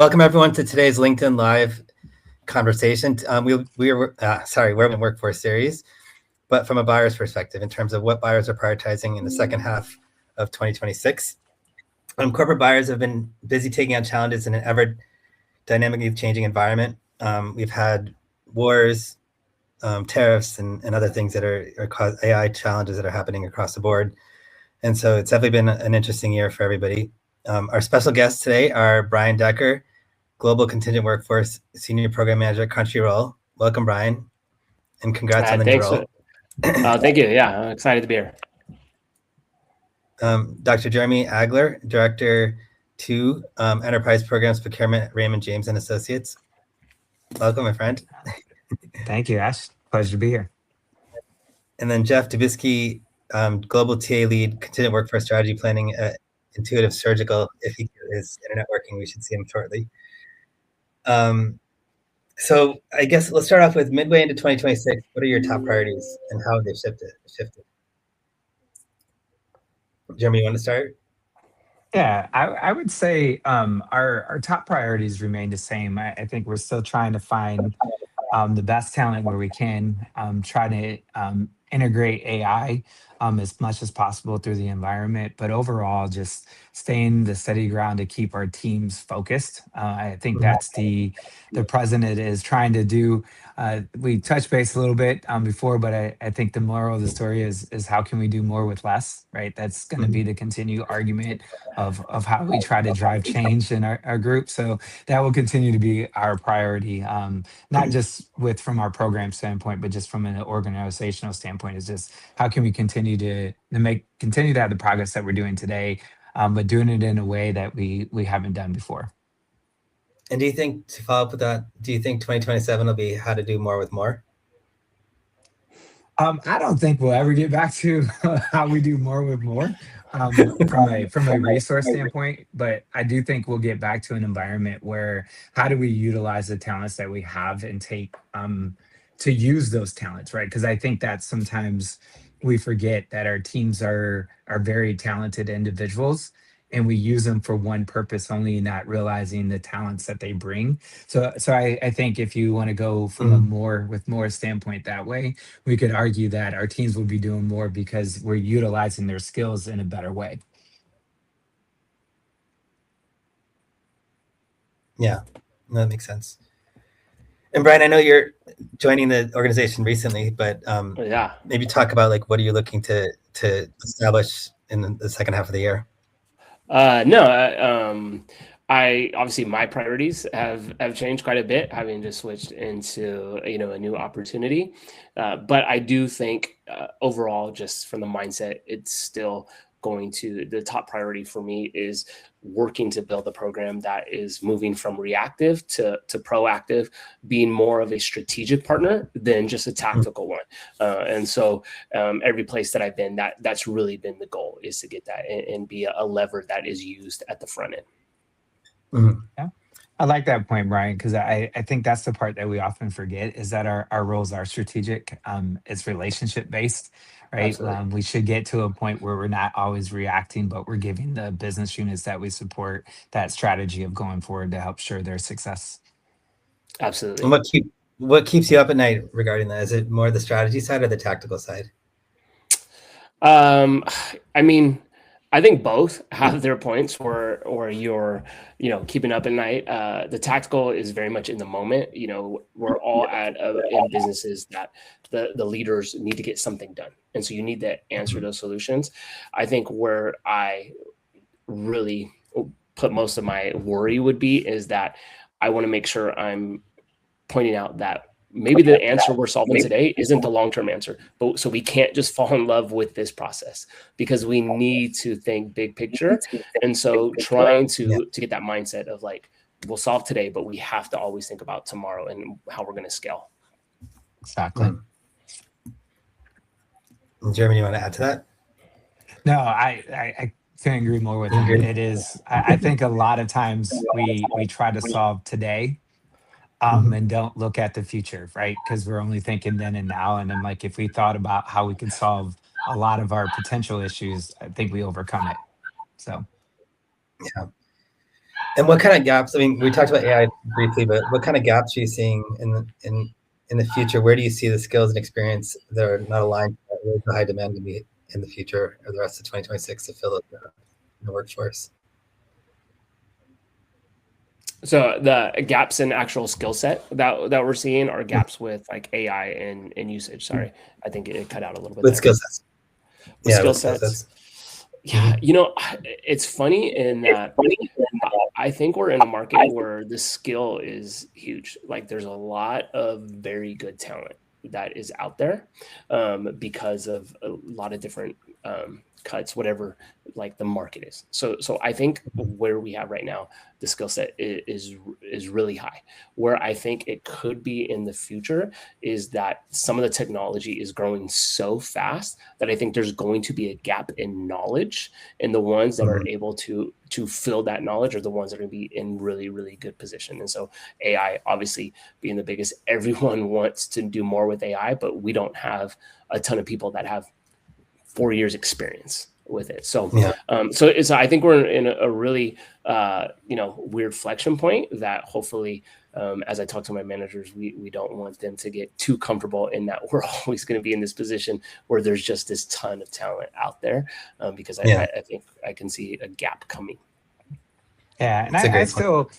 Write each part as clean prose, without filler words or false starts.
Welcome everyone to today's LinkedIn Live conversation. We're in workforce series, but from a buyer's perspective in terms of what buyers are prioritizing in the second half of 2026. Corporate buyers have been busy taking on challenges in an ever dynamically changing environment. We've had wars, tariffs, and other things that are AI challenges that are happening across the board. And so it's definitely been an interesting year for everybody. Our special guests today are Brian Decker, Global Contingent Workforce Senior Program Manager at Crunchyroll. Welcome, Brian, and congrats on the new role. Thank you. Yeah, I'm excited to be here. Dr. Jeremy Agler, Director 2, Enterprise Programs Procurement at Raymond James and Associates. Welcome, my friend. Thank you, Ash. Pleasure to be here. And then Jeff Dubisky, Global TA Lead, Contingent Workforce Strategy Planning at Intuitive Surgical. If he is internet working, we should see him shortly. So I guess let's start off with midway into 2026. What are your top priorities and how have they shifted? Jeremy, you want to start? Yeah, I would say our top priorities remain the same. I think we're still trying to find the best talent where we can, try to integrate AI as much as possible through the environment, but overall just staying the steady ground to keep our teams focused. I think that's the president is trying to do. We touched base a little bit before, but I think the moral of the story is how can we do more with less, right? That's going to be the continued argument of how we try to drive change in our group. So that will continue to be our priority, not just from our program standpoint, but just from an organizational standpoint. Is just how can we continue to continue to have the progress that we're doing today, but doing it in a way that we haven't done before. And do you think, to follow up with that, do you think 2027 will be how to do more with more? I don't think we'll ever get back to how we do more with more from a resource standpoint, but I do think we'll get back to an environment where how do we utilize the talents that we have and take to use those talents, right? Because I think that sometimes we forget that our teams are very talented individuals and we use them for one purpose only, not realizing the talents that they bring. So I think if you want to go from a more standpoint that way, we could argue that our teams will be doing more because we're utilizing their skills in a better way. Yeah, that makes sense. And Brian, I know you're joining the organization recently, but maybe talk about like what are you looking to establish in the second half of the year? I obviously my priorities have changed quite a bit, having just switched into a new opportunity. But I do think overall, just from the mindset, it's still the top priority for me is working to build a program that is moving from reactive to proactive, being more of a strategic partner than just a tactical one. And so every place that I've been, that's really been the goal, is to get that and be a lever that is used at the front end. Yeah. I like that point, Brian, because I think that's the part that we often forget is that our roles are strategic. It's relationship based, right? We should get to a point where we're not always reacting, but we're giving the business units that we support that strategy of going forward to help sure their success. Absolutely. And what keeps you up at night regarding that? Is it more the strategy side or the tactical side? I mean, I think both have their points or you're, keeping up at night. The tactical is very much in the moment. We're all in businesses that the leaders need to get something done. And so you need to answer those solutions. I think where I really put most of my worry would be is that I want to make sure I'm pointing out that maybe the answer we're solving today isn't the long-term answer, but so we can't just fall in love with this process because we need to think big picture. And so trying to get that mindset of like, we'll solve today, but we have to always think about tomorrow and how we're going to scale. Exactly. Jeremy, you want to add to that? No, I couldn't agree more with him. It is, I think a lot of times we try to solve today and don't look at the future, right? Because we're only thinking then and now. And then like, if we thought about how we could solve a lot of our potential issues, I think we overcome it. So. Yeah. And what kind of gaps? I mean, we talked about AI briefly, but what kind of gaps are you seeing in the future? Where do you see the skills and experience that are not aligned with the high demand to be in the future or the rest of 2026 to fill the workforce? So the gaps in actual skill set that we're seeing are gaps with like AI and usage. Sorry, I think it cut out a little bit With there. skill sets. With skill sets. Yeah, you know, it's funny in that I think we're in a market where the skill is huge. Like there's a lot of very good talent that is out there because of a lot of different cuts, whatever like the market is. So I think where we have right now, the skill set is really high. Where I think it could be in the future is that some of the technology is growing so fast that I think there's going to be a gap in knowledge, and the ones that are able to fill that knowledge are the ones that are going to be in really, really good position. And so AI obviously being the biggest, everyone wants to do more with AI, but we don't have a ton of people that have 4 years experience with it. So, so I think we're in a really, weird flexion point that hopefully, as I talk to my managers, we don't want them to get too comfortable in that we're always going to be in this position where there's just this ton of talent out there, because I think I can see a gap coming. Yeah, and I still,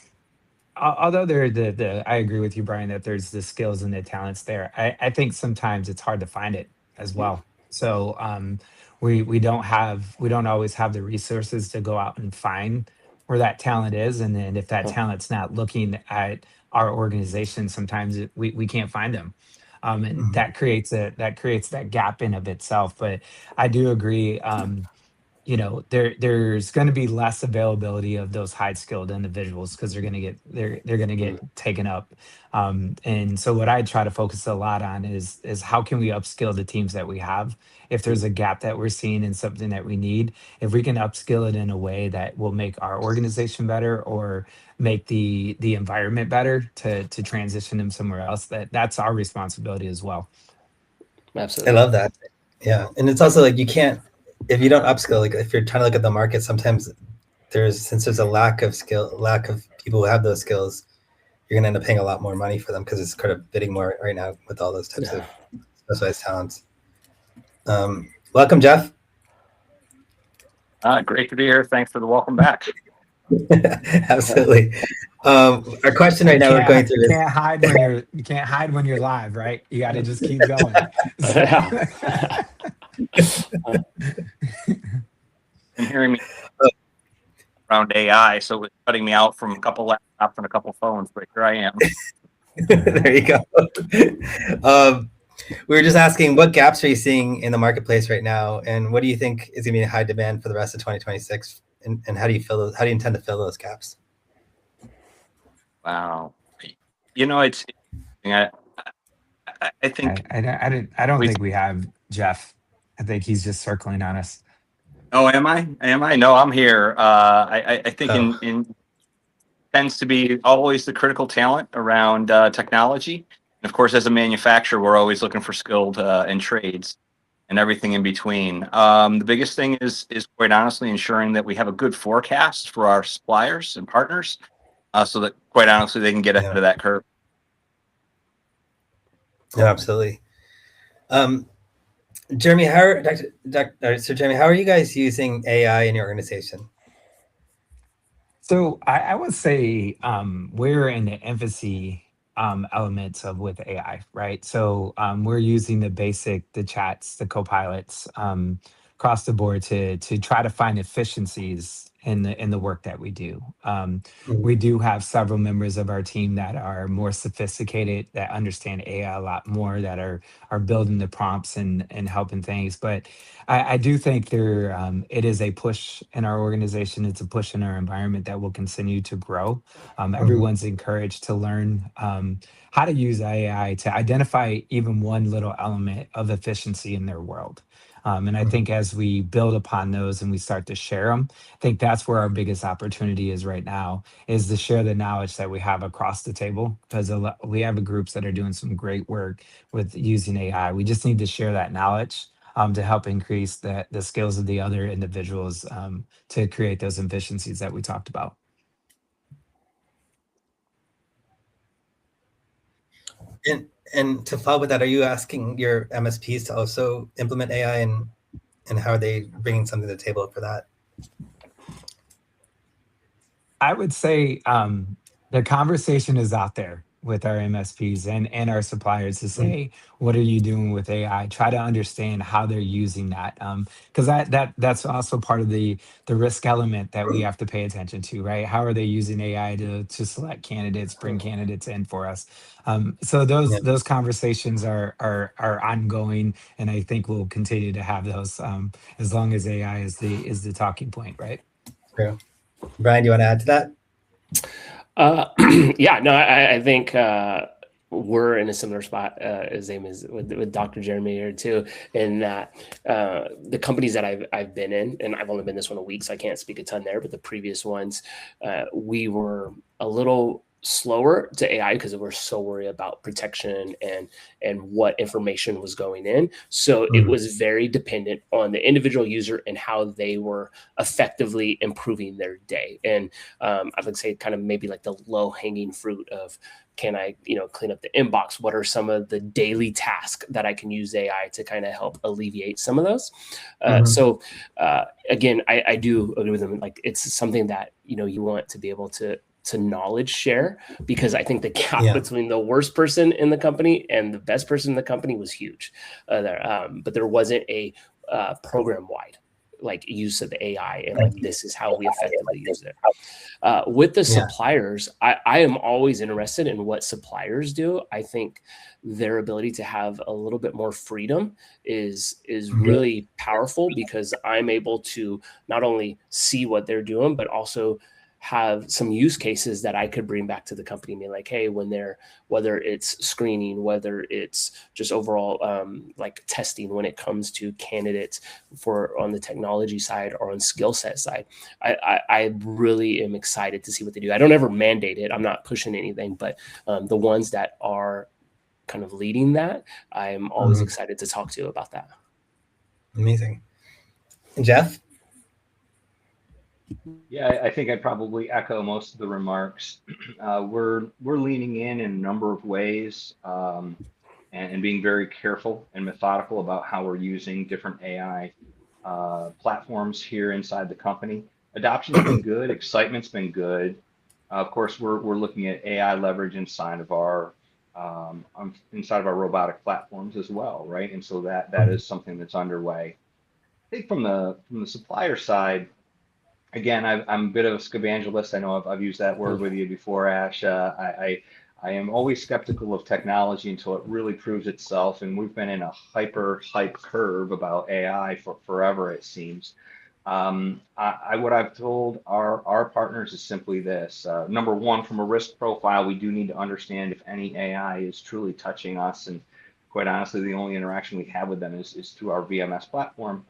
although I agree with you, Brian, that there's the skills and the talents there. I think sometimes it's hard to find it as well. So we don't always have the resources to go out and find where that talent is, and then if that talent's not looking at our organization, sometimes we can't find them. And that creates that gap in of itself. But I do agree. There's going to be less availability of those high skilled individuals because they're going to get taken up. And so what I try to focus a lot on is how can we upskill the teams that we have. If there's a gap that we're seeing in something that we need, if we can upskill it in a way that will make our organization better or make the environment better to transition them somewhere else, that's our responsibility as well. Absolutely. I love that. Yeah. And it's also like you can't, if you don't upskill, like if you're trying to look at the market, sometimes since there's a lack of people who have those skills, you're gonna end up paying a lot more money for them because it's kind of bidding more right now with all those types of specialized talents. Welcome, Jeff. Great to be here. Thanks for the welcome back. Absolutely. Our question right now we're going through you can't hide when you're live, right? You got to just keep going. And hearing me around AI, so it was cutting me out from a couple laptops and a couple phones, but here I am. There you go. We were just asking, what gaps are you seeing in the marketplace right now, and what do you think is going to be in high demand for the rest of 2026? And how do you intend to fill those gaps? Wow, it's I think I don't think we have Jeff. I think he's just circling on us. Oh, am I? No, I'm here. I think in tends to be always the critical talent around technology. And of course, as a manufacturer, we're always looking for skilled and trades and everything in between. The biggest thing is quite honestly ensuring that we have a good forecast for our suppliers and partners, so that quite honestly they can get ahead of that curve. Yeah, absolutely. Jeremy, how are you guys using AI in your organization? So I would say we're in the infancy elements of with AI, right? So we're using the chats, the co-pilots across the board to try to find efficiencies in the work that we do. We do have several members of our team that are more sophisticated, that understand AI a lot more, that are building the prompts and helping things. But I do think it is a push in our organization. It's a push in our environment that will continue to grow. Everyone's encouraged to learn how to use AI to identify even one little element of efficiency in their world. And I think as we build upon those and we start to share them, I think that's where our biggest opportunity is right now, is to share the knowledge that we have across the table, because we have groups that are doing some great work with using AI. We just need to share that knowledge to help increase the skills of the other individuals to create those efficiencies that we talked about. And to follow with that, are you asking your MSPs to also implement AI, and how are they bringing something to the table for that? I would say the conversation is out there with our MSPs and our suppliers to say, what are you doing with AI? Try to understand how they're using that. Because that's also part of the risk element that we have to pay attention to, right? How are they using AI to select candidates, bring candidates in for us? So Yeah. those conversations are ongoing, and I think we'll continue to have those as long as AI is the talking point, right? True. Brian, do you want to add to that? Yeah, no, I think we're in a similar spot as same as with Dr. Jeremy here too, in that the companies that I've been in, and I've only been this one a week, so I can't speak a ton there, but the previous ones, we were a little slower to AI because we're so worried about protection and what information was going in. So it was very dependent on the individual user and how they were effectively improving their day. And I would say kind of maybe like the low hanging fruit of, can I, clean up the inbox? What are some of the daily tasks that I can use AI to kind of help alleviate some of those? So again, I do agree with them. Like, it's something that, you want to be able to knowledge share, because I think the gap between the worst person in the company and the best person in the company was huge there. But there wasn't a program wide like use of the AI, and like, this is how we effectively use it. With the suppliers, I am always interested in what suppliers do. I think their ability to have a little bit more freedom is really powerful, because I'm able to not only see what they're doing, but also have some use cases that I could bring back to the company and be like, hey, whether it's screening, whether it's just overall like testing when it comes to candidates for on the technology side or on skill set side, I really am excited to see what they do. I don't ever mandate it. I'm not pushing anything, but the ones that are kind of leading that, I'm always excited to talk to about that. Amazing. And Jeff? Yeah, I think I'd probably echo most of the remarks. We're leaning in a number of ways, and being very careful and methodical about how we're using different AI platforms here inside the company. Adoption's been good, excitement's been good. Of course, we're looking at AI leverage inside of our robotic platforms as well, right? And so that is something that's underway. I think from the supplier side, again, I'm a bit of a scabangelist. I know I've used that word with you before, Ash. I am always skeptical of technology until it really proves itself, and we've been in a hype curve about AI for forever, it seems. What I've told our partners is simply this. Number one, from a risk profile, we do need to understand if any AI is truly touching us, and quite honestly, the only interaction we have with them is through our VMS platform.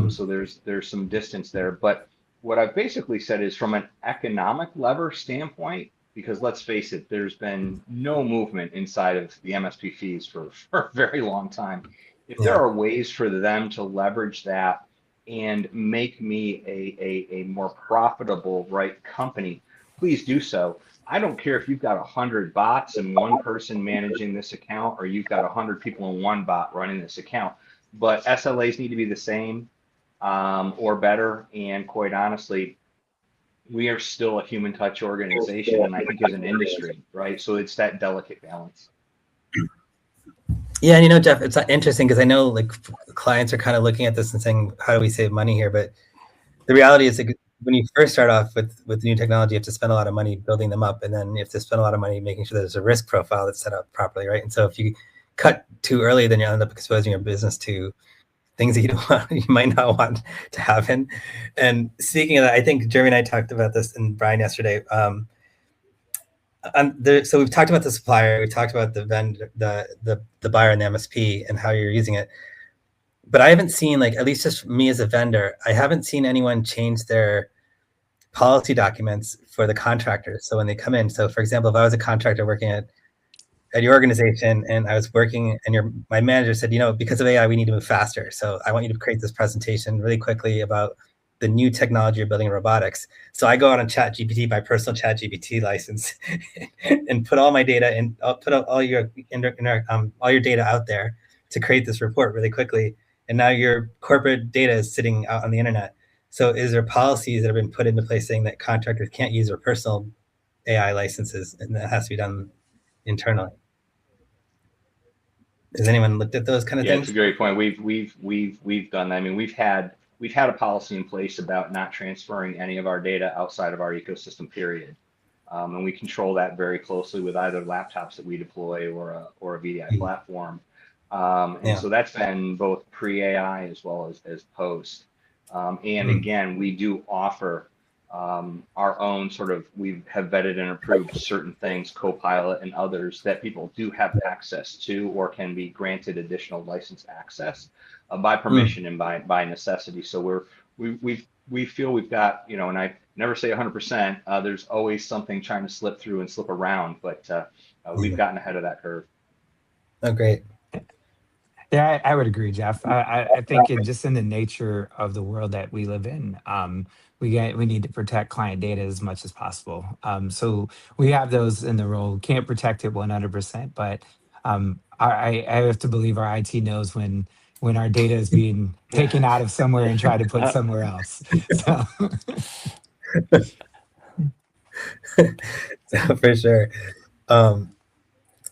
So there's some distance there, but what I've basically said is, from an economic lever standpoint, because let's face it, there's been no movement inside of the MSP fees for a very long time. If there are ways for them to leverage that and make me a more profitable, right, company, please do so. I don't care if you've got 100 bots and one person managing this account, or you've got 100 people in one bot running this account, but SLAs need to be the same. Or better. And quite honestly, we are still a human touch organization, and I think as an industry, right? So it's that delicate balance. Yeah, and Jeff, it's interesting because I know like clients are kind of looking at this and saying, how do we save money here? But the reality is, like, when you first start off with new technology, you have to spend a lot of money building them up, and then you have to spend a lot of money making sure there's a risk profile that's set up properly, right? And so if you cut too early, then you end up exposing your business to things that you might not want to happen. And speaking of that, I think Jeremy and I talked about this and Brian yesterday. So we've talked about the supplier, we talked about the vendor, the buyer and the MSP and how you're using it. But I haven't seen, like, at least just me as a vendor, I haven't seen anyone change their policy documents for the contractors. So when they come in, so for example, if I was a contractor working at your organization and I was working and my manager said, because of AI, we need to move faster. So I want you to create this presentation really quickly about the new technology you're building in robotics. So I go out on ChatGPT, my personal ChatGPT license, and put all my data and I'll put all your data out there to create this report really quickly. And now your corporate data is sitting out on the internet. So is there policies that have been put into place saying that contractors can't use their personal AI licenses, and that has to be done internally? Has anyone looked at those kind of Yeah, things? it's a great point. We've done that. I mean, we've had a policy in place about not transferring any of our data outside of our ecosystem, period. And we control that very closely with either laptops that we deploy or a VDI platform. And so that's been both pre-AI as well as post. And again, we do offer our own sort of, we have vetted and approved certain things, Copilot and others, that people do have access to or can be granted additional license access by permission and by necessity. So we feel we've got, you know, and I never say 100%, there's always something trying to slip through and slip around, but we've gotten ahead of that curve. Oh, great. Yeah, I would agree, Jeff. I think just in the nature of the world that we live in, we need to protect client data as much as possible. So we have those in the role. Can't protect it 100%, but I have to believe our IT knows when our data is being taken out of somewhere and tried to put somewhere else. So. For sure.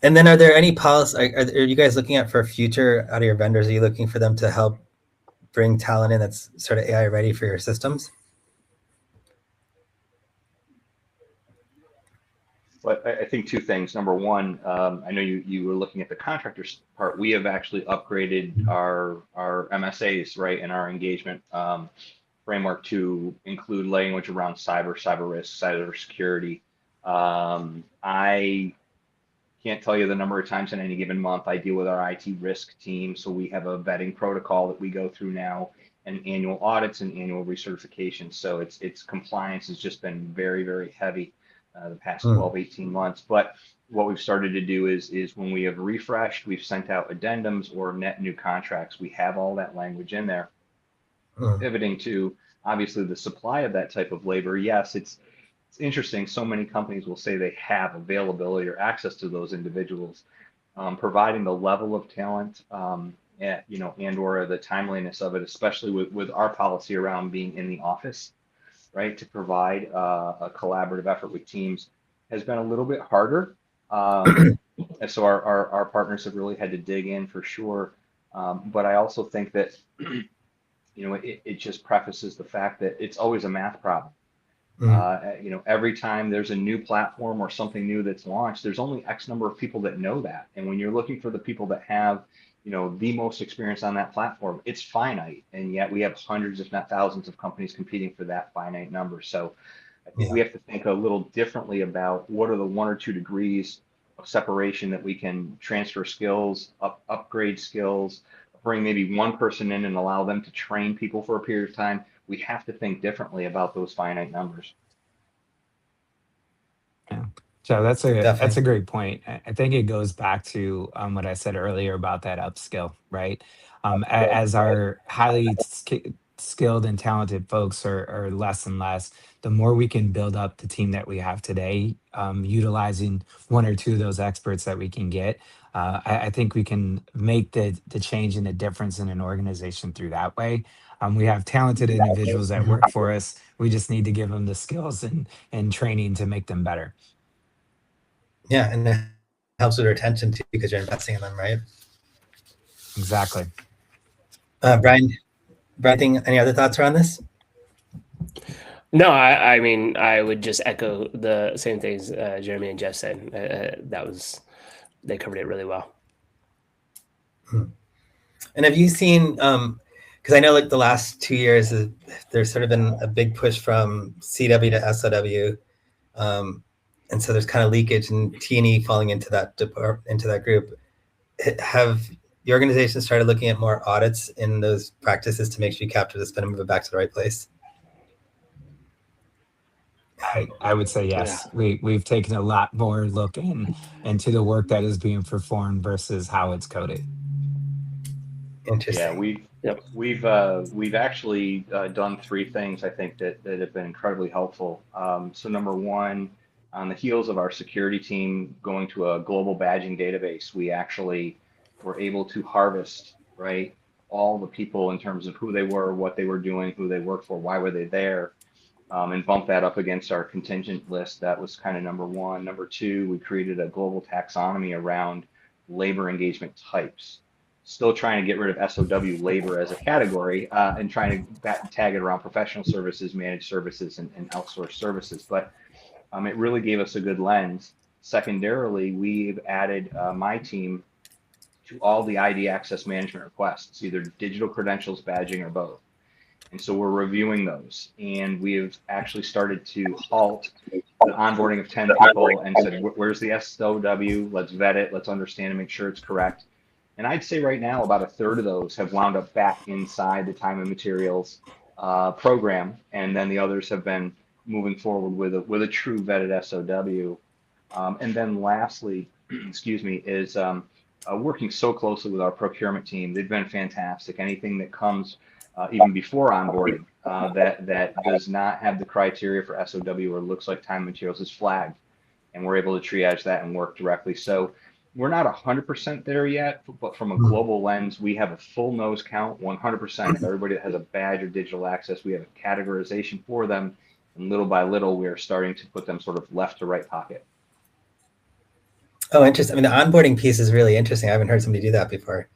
And then are there any policies, are you guys looking at for future out of your vendors? Are you looking for them to help bring talent in that's sort of AI ready for your systems? Well, I think two things. Number one, I know you were looking at the contractors part. We have actually upgraded our MSAs, right, and our engagement framework to include language around cyber risk, cyber security. I can't tell you the number of times in any given month I deal with our IT risk team. So we have a vetting protocol that we go through now, and annual audits and annual recertifications. So its compliance has just been very, very heavy the past 12, 18 months. But what we've started to do is when we have refreshed, we've sent out addendums or net new contracts. We have all that language in there. Pivoting to obviously the supply of that type of labor. Yes, it's interesting. So many companies will say they have availability or access to those individuals, providing the level of talent, and or the timeliness of it, especially with our policy around being in the office, right, to provide a collaborative effort with teams has been a little bit harder. And so our partners have really had to dig in for sure. But I also think that, it just prefaces the fact that it's always a math problem. Every time there's a new platform or something new that's launched, there's only X number of people that know that. And when you're looking for the people that have, the most experience on that platform, it's finite. And yet we have hundreds, if not thousands of companies competing for that finite number. So I think we have to think a little differently about what are the 1 or 2 degrees of separation that we can transfer skills, upgrade skills, bring maybe one person in and allow them to train people for a period of time. We have to think differently about those finite numbers. Yeah, Joe, that's a great point. I think it goes back to what I said earlier about that upskill, right? As our highly skilled and talented folks are less and less, the more we can build up the team that we have today, utilizing 1 or 2 of those experts that we can get. I think we can make the change and the difference in an organization through that way. We have talented individuals that work for us. We just need to give them the skills and training to make them better. Yeah, and it helps with retention too, because you're investing in them, right? Exactly. Brian, any other thoughts around this? No, I mean, I would just echo the same things Jeremy and Jeff said. They covered it really well. And have you seen, because I know like the last 2 years, there's sort of been a big push from CW to SOW. And so there's kind of leakage and T&E falling into that group. Have the organization started looking at more audits in those practices to make sure you capture the spend and move it back to the right place? I would say yes. Yeah. We've taken a lot more look into the work that is being performed versus how it's coded. Interesting. We've actually done three things I think that have been incredibly helpful. So number one, on the heels of our security team going to a global badging database, we actually were able to harvest, right, all the people in terms of who they were, what they were doing, who they worked for, why were they there, and bump that up against our contingent list. That was kind of number one. Number two, we created a global taxonomy around labor engagement types. Still trying to get rid of SOW labor as a category and trying to tag it around professional services, managed services, and outsourced services. But it really gave us a good lens. Secondarily, we've added my team to all the ID access management requests, either digital credentials, badging, or both. And so we're reviewing those. And we've actually started to halt the onboarding of 10 people and said, where's the SOW? Let's vet it. Let's understand and make sure it's correct. And I'd say right now, about a third of those have wound up back inside the time and materials program. And then the others have been moving forward with a true vetted SOW. And then lastly, excuse me, is working so closely with our procurement team. They've been fantastic. Anything that comes even before onboarding that does not have the criteria for SOW or looks like time and materials is flagged. And we're able to triage that and work directly. So we're not 100% there yet, but from a global lens, we have a full nose count, 100% of everybody that has a badge or digital access. We have a categorization for them, and little by little, we are starting to put them sort of left to right pocket. Oh, interesting. I mean, the onboarding piece is really interesting. I haven't heard somebody do that before.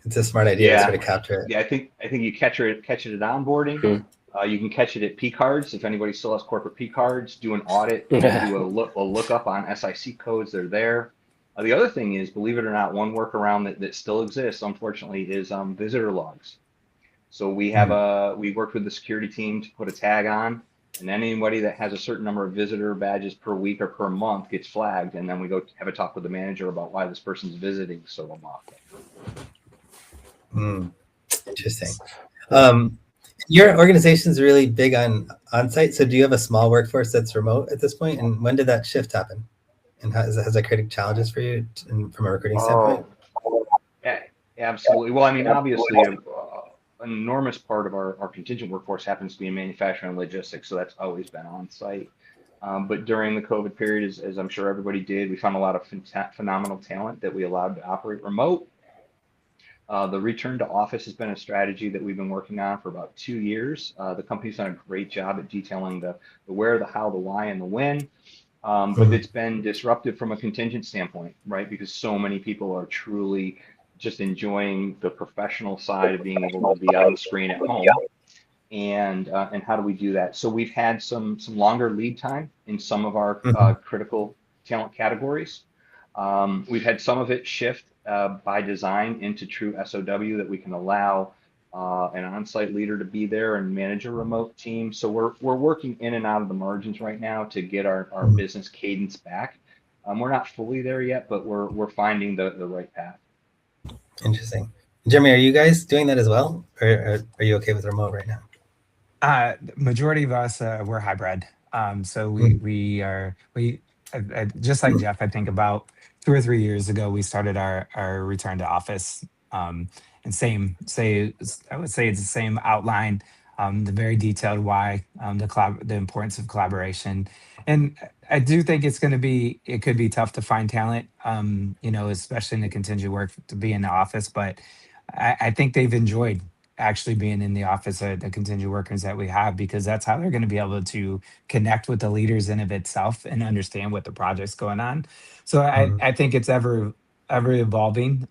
It's a smart idea to sort of capture it. Yeah, I think you catch it at onboarding. You can catch it at P cards. If anybody still has corporate P cards, do an audit, do a lookup on SIC codes. They're there. The other thing is, believe it or not, one workaround that still exists, unfortunately, is visitor logs. So we have we worked with the security team to put a tag on, and anybody that has a certain number of visitor badges per week or per month gets flagged, and then we go have a talk with the manager about why this person's visiting so often. Interesting. Your organization is really big on-site, so do you have a small workforce that's remote at this point? And when did that shift happen? And has that created challenges for you from a recruiting standpoint? Yeah, absolutely. Well, I mean, obviously, an enormous part of our contingent workforce happens to be in manufacturing and logistics, so that's always been on site. But during the COVID period, as I'm sure everybody did, we found a lot of phenomenal talent that we allowed to operate remote. The return to office has been a strategy that we've been working on for about 2 years. The company's done a great job at detailing the where, the how, the why, and the when. But it's been disruptive from a contingent standpoint, right? Because so many people are truly just enjoying the professional side of being able to be on the screen at home. And how do we do that? So we've had some longer lead time in some of our critical talent categories. We've had some of it shift by design into true SOW that we can allow an on-site leader to be there and manage a remote team. So we're working in and out of the margins right now to get our business cadence back. We're not fully there yet, but we're finding the right path. Interesting. Jeremy, are you guys doing that as well, or are you okay with remote right now? Majority of us we're hybrid. So we just like Jeff. I think about 2 or 3 years ago, we started our return to office. And I would say it's the same outline, the very detailed why, the importance of collaboration. And I do think it could be tough to find talent, especially in the contingent work to be in the office. But I think they've enjoyed actually being in the office, the contingent workers that we have, because that's how they're going to be able to connect with the leaders in of itself and understand what the project's going on. So I think it's ever evolving.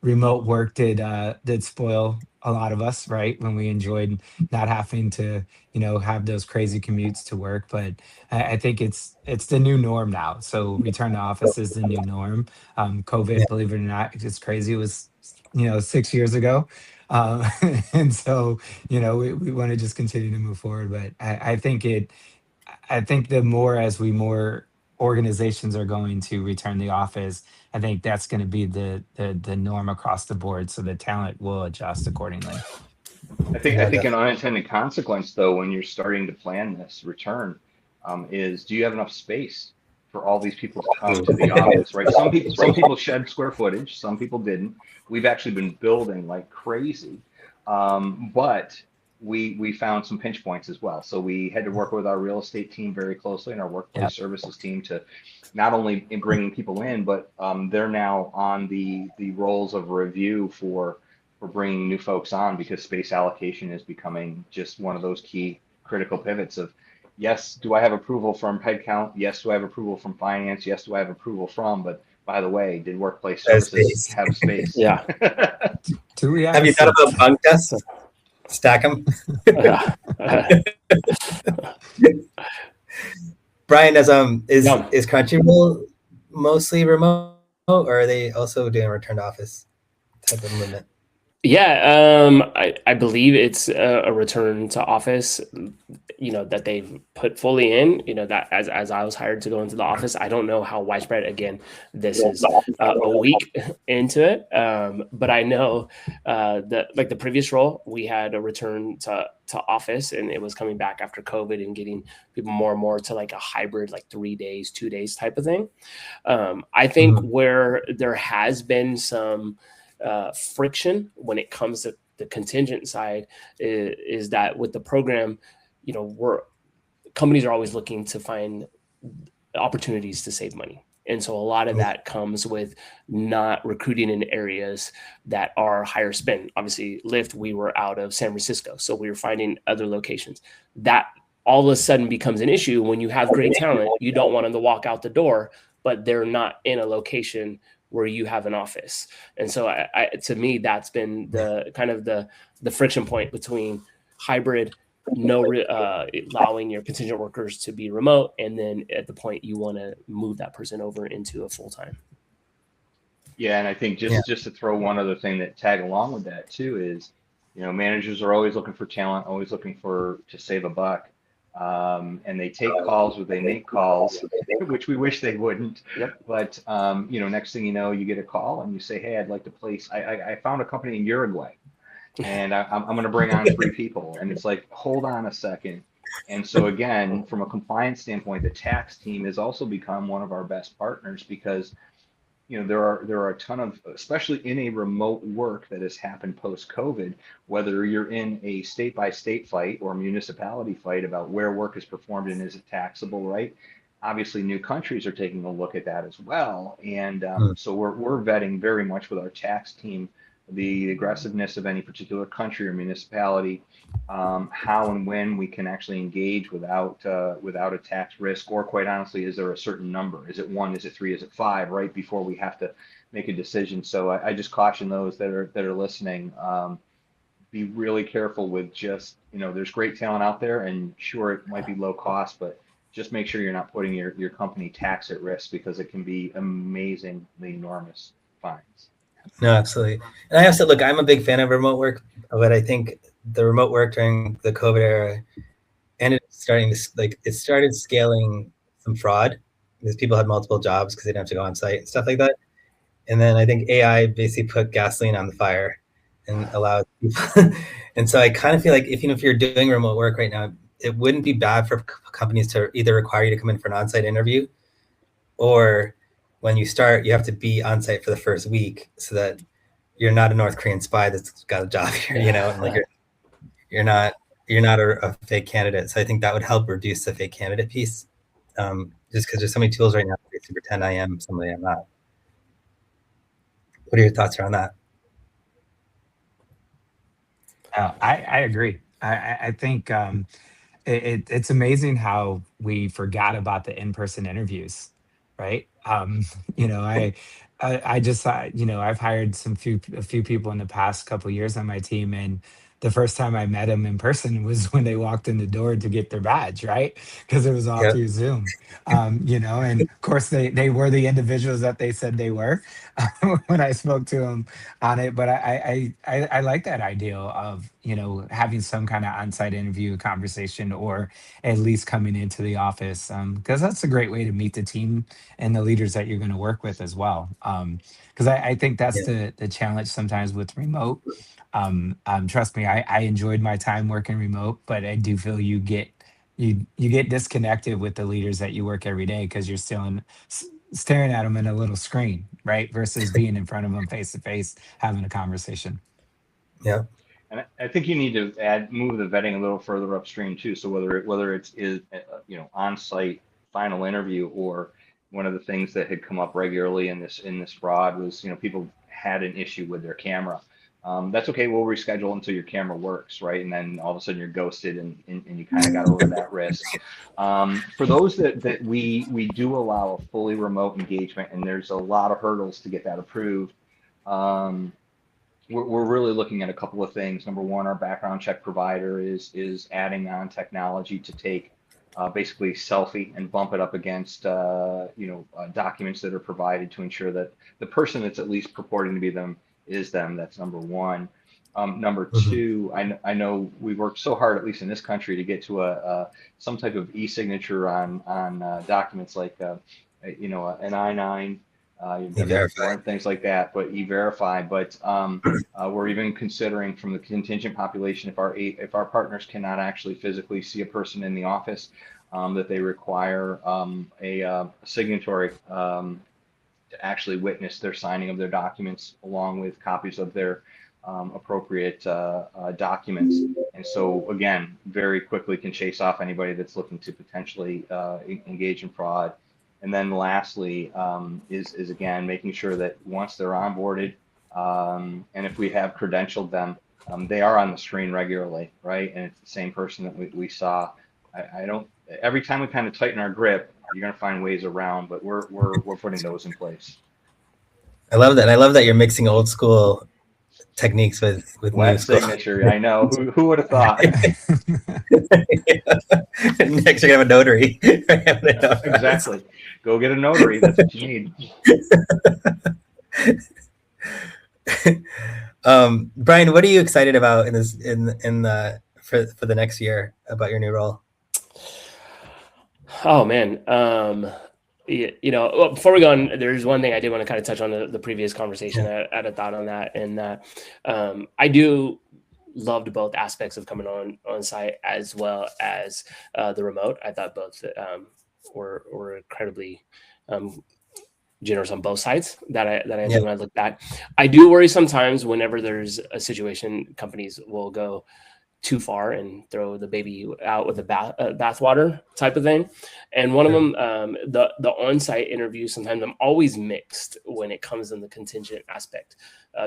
Remote work did spoil a lot of us, right? When we enjoyed not having to, have those crazy commutes to work. But I think it's the new norm now. So return to office is the new norm. COVID, believe it or not, it's crazy. It was, 6 years ago. And so, we want to just continue to move forward. But I think the more organizations are going to return the office, I think that's going to be the norm across the board. So the talent will adjust accordingly. I think an unintended consequence, though, when you're starting to plan this return, is do you have enough space for all these people to come to the office, right? Some people shed square footage, some people didn't. We've actually been building like crazy, but we found some pinch points as well. So we had to work with our real estate team very closely and our workplace services team to not only in bringing people in, but they're now on the roles of review for bringing new folks on, because space allocation is becoming just one of those key critical pivots of, yes, do I have approval from headcount? Yes, do I have approval from finance? Yes, do I have approval from, but by the way, did workplace services have space? Yeah. Do we Have you thought about bunk desks? Stack them. Brian, is Crunchyroll mostly remote, or are they also doing return to office type of movement? Yeah, I believe it's a return to office, that they've put fully in, that as I was hired to go into the office. I don't know how widespread, again, this is a week into it. But I know that like the previous role, we had a return to office, and it was coming back after COVID and getting people more and more to like a hybrid, like 3 days, 2 days type of thing. I think where there has been some friction when it comes to the contingent side is that with the program, companies are always looking to find opportunities to save money. And so a lot of that comes with not recruiting in areas that are higher spend. Obviously, Lyft, we were out of San Francisco, so we were finding other locations. That all of a sudden becomes an issue when you have great talent. You don't want them to walk out the door, but they're not in a location where you have an office. And so to me, that's been the kind of the friction point between hybrid, allowing your contingent workers to be remote, and then at the point you want to move that person over into a full-time. Yeah, and I think just to throw one other thing that tag along with that too is, managers are always looking for talent, always looking to save a buck. And they take calls or they make calls, which we wish they wouldn't. Yep. But next thing you know, you get a call and you say, "Hey, I'd like to place. I found a company in Uruguay, and I'm going to bring on 3 people." And it's like, hold on a second. And so again, from a compliance standpoint, the tax team has also become one of our best partners, because there are a ton of, especially in a remote work that has happened post-COVID, whether you're in a state-by-state fight or municipality fight about where work is performed and is it taxable, right? Obviously, new countries are taking a look at that as well. And so we're vetting very much with our tax team the aggressiveness of any particular country or municipality, how and when we can actually engage without a tax risk, or quite honestly, is there a certain number? Is it 1? Is it 3? Is it 5? Right before we have to make a decision. So I just caution those that are listening. Be really careful with just, there's great talent out there, and sure, it might be low cost, but just make sure you're not putting your company tax at risk, because it can be amazingly enormous fines. No, absolutely. And I have to look, I'm a big fan of remote work, but I think the remote work during the COVID era ended up started scaling some fraud, because people had multiple jobs because they didn't have to go on site and stuff like that. And then I think AI basically put gasoline on the fire and allowed people. And so I kind of feel like if you're doing remote work right now, it wouldn't be bad for companies to either require you to come in for an on-site interview, or when you start, you have to be on site for the first week, so that you're not a North Korean spy that's got a job here, and like you're not a fake candidate. So I think that would help reduce the fake candidate piece, just because there's so many tools right now to pretend I am somebody I'm not. What are your thoughts around that? I agree. I think it's amazing how we forgot about the in-person interviews, right? I just I've hired a few people in the past couple of years on my team, and the first time I met them in person was when they walked in the door to get their badge, right? Because it was all through Zoom. And of course they were the individuals that they said they were when I spoke to them on it. But I like that idea of having some kind of on-site interview conversation, or at least coming into the office, because that's a great way to meet the team and the leaders that you're going to work with as well. Because I think that's the challenge sometimes with remote. Trust me, I enjoyed my time working remote, but I do feel you get you get disconnected with the leaders that you work every day because you're staring at them in a little screen, right? Versus being in front of them face to face, having a conversation. Yeah. And I think you need to move the vetting a little further upstream too. So whether it's on-site final interview, or one of the things that had come up regularly in this fraud was, people had an issue with their camera. That's okay. We'll reschedule until your camera works, right? And then all of a sudden you're ghosted, and you kind of got over that risk. For those that we do allow a fully remote engagement, and there's a lot of hurdles to get that approved. We're really looking at a couple of things. Number one, our background check provider is adding on technology to take basically selfie and bump it up against documents that are provided to ensure that the person that's at least purporting to be them is them. That's number one. Number two, I know we worked so hard, at least in this country, to get to some type of e-signature on documents like an I-9. And things like that, but e-verify. But we're even considering, from the contingent population, if our partners cannot actually physically see a person in the office, that they require a signatory to actually witness their signing of their documents, along with copies of their appropriate documents. And so again, very quickly can chase off anybody that's looking to potentially engage in fraud. And then lastly, is again making sure that once they're onboarded, and if we have credentialed them, they are on the screen regularly, right? And it's the same person that we saw. I don't. Every time we kind of tighten our grip, you're going to find ways around, but we're putting those in place. I love that. I love that you're mixing old school techniques with wet new school. signature. I know. Who would have thought? Next, you're gonna have a notary. Exactly. Go get a notary. That's what you need. Brian, what are you excited about for the next year about your new role? Oh man. Before we go on, there's one thing I did want to kind of touch on the previous conversation. I had a thought on that, and that I do loved both aspects of coming on site as well as the remote. I thought both were incredibly generous on both sides that I did when I looked back. I do worry sometimes whenever there's a situation, companies will go too far and throw the baby out with the bathwater type of thing. And one of them, the on-site interviews, sometimes I'm always mixed when it comes in the contingent aspect,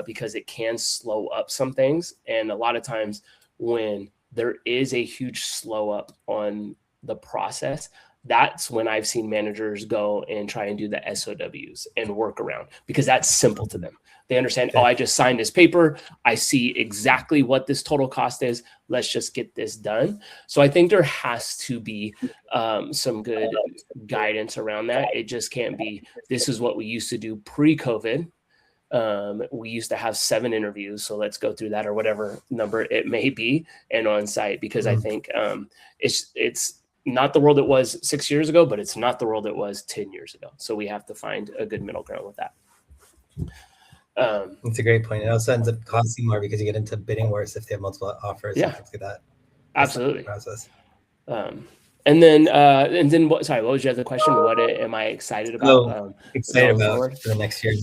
because it can slow up some things. And a lot of times when there is a huge slow up on the process, that's when I've seen managers go and try and do the SOWs and work around, because that's simple to them. They understand, I just signed this paper. I see exactly what this total cost is. Let's just get this done. So I think there has to be some good guidance around that. It just can't be, this is what we used to do pre-COVID. We used to have 7 interviews. So let's go through that, or whatever number it may be, and on site, because I think it's not the world it was 6 years ago, but it's not the world it was 10 years ago. So we have to find a good middle ground with that. It's a great point. It also ends up costing more because you get into bidding wars if they have multiple offers. Yeah, things like that. Absolutely. Process. And then what? Sorry, what was your other question? What am I excited about? Excited about for the next year.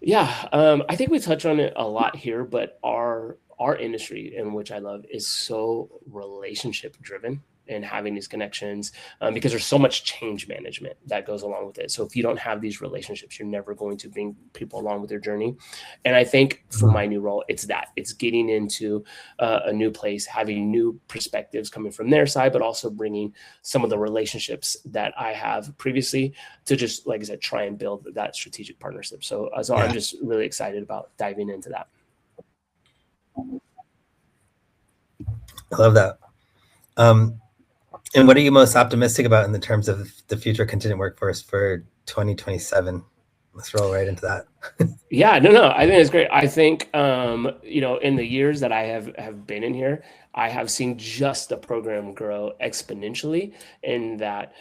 Yeah, I think we touched on it a lot here, but our industry, in which I love, is so relationship driven. And having these connections, because there's so much change management that goes along with it. So if you don't have these relationships, you're never going to bring people along with your journey. And I think for my new role, it's getting into a new place, having new perspectives coming from their side, but also bringing some of the relationships that I have previously to just, like I said, try and build that strategic partnership. So I'm just really excited about diving into that. I love that. And what are you most optimistic about in the terms of the future contingent workforce for 2027? Let's roll right into that. Yeah, no, I think it's great. I think, in the years that I have been in here, I have seen just the program grow exponentially, in that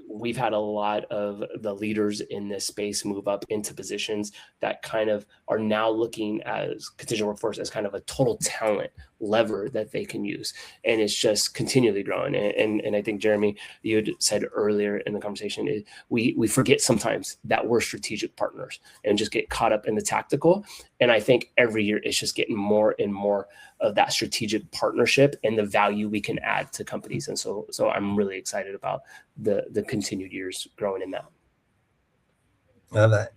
we've had a lot of the leaders in this space move up into positions that kind of are now looking as contingent workforce as kind of a total talent lever that they can use. And it's just continually growing. And I think, Jeremy, you had said earlier in the conversation, we forget sometimes that we're strategic partners and just get caught up in the tactical. And I think every year it's just getting more and more of that strategic partnership and the value we can add to companies. And so I'm really excited about the continued years growing in that. I love that.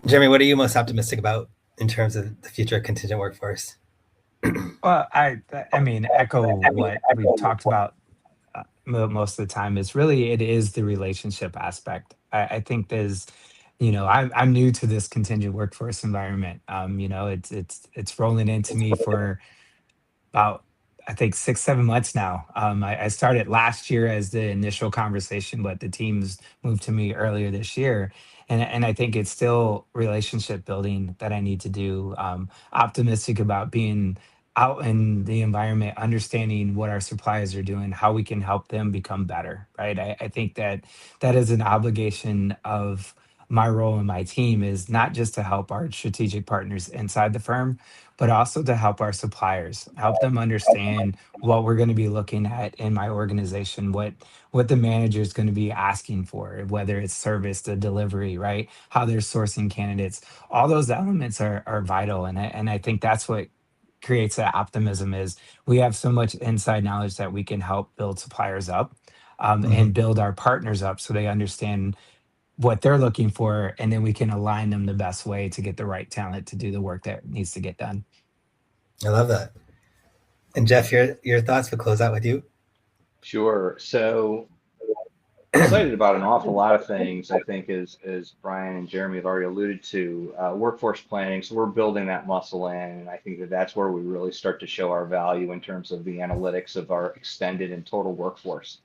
Jeremy, what are you most optimistic about in terms of the future of contingent workforce? Well, I mean, echo what we've talked about most of the time. Is really, it is the relationship aspect. I think there's, I'm new to this contingent workforce environment. It's rolling into me for about, I think, 6-7 months now. I started last year as the initial conversation, but the teams moved to me earlier this year. And I think it's still relationship building that I need to do. Optimistic about being out in the environment, understanding what our suppliers are doing, how we can help them become better, right? I think that is an obligation of my role in my team, is not just to help our strategic partners inside the firm, but also to help our suppliers, help them understand what we're going to be looking at in my organization, what the manager is going to be asking for, whether it's service, the delivery, right? How they're sourcing candidates. All those elements are vital. And I think that's what creates that optimism, is we have so much inside knowledge that we can help build suppliers up, and build our partners up so they understand what they're looking for, and then we can align them the best way to get the right talent to do the work that needs to get done. I love that. And Jeff, your thoughts would close out with you. Sure. So excited about an awful lot of things, I think, as Brian and Jeremy have already alluded to. Workforce planning. So we're building that muscle in, and I think that's where we really start to show our value in terms of the analytics of our extended and total workforce.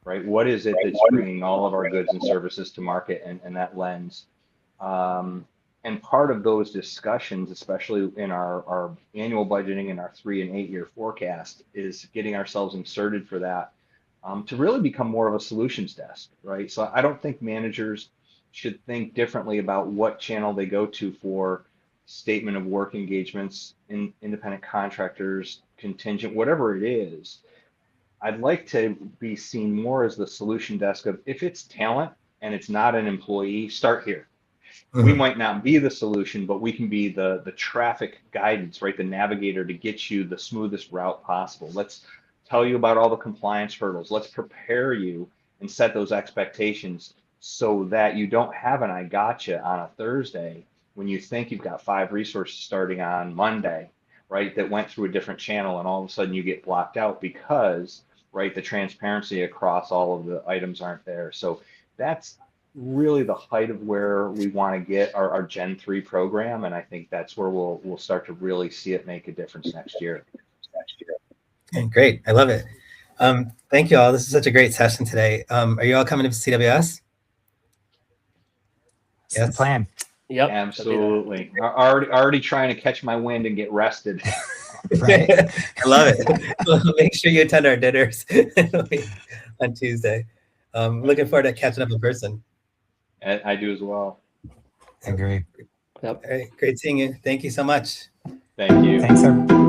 Right? What is it that's bringing all of our goods and services to market, and that lens? And part of those discussions, especially in our annual budgeting and our 3 and 8 year forecast, is getting ourselves inserted for that, to really become more of a solutions desk, right? So I don't think managers should think differently about what channel they go to for statement of work engagements, independent contractors, contingent, whatever it is. I'd like to be seen more as the solution desk of, if it's talent and it's not an employee, start here. We might not be the solution, but we can be the traffic guidance, right? The navigator to get you the smoothest route possible. Let's tell you about all the compliance hurdles. Let's prepare you and set those expectations so that you don't have an I gotcha on a Thursday when you think you've got 5 resources starting on Monday, right? That went through a different channel, and all of a sudden you get blocked out because, right, the transparency across all of the items aren't there. So that's really the height of where we want to get our Gen 3 program, and I think that's where we'll start to really see it make a difference next year. Okay, great. I love it. Thank you all. This is such a great session today. Are you all coming to CWS? That's the plan. Yep. Absolutely. Already trying to catch my wind and get rested. Right. I love it. Well, make sure you attend our dinners on Tuesday. Looking forward to catching up in person. I do as well. I agree. Yep. All right, great seeing you. Thank you so much. Thank you. Thanks, everyone.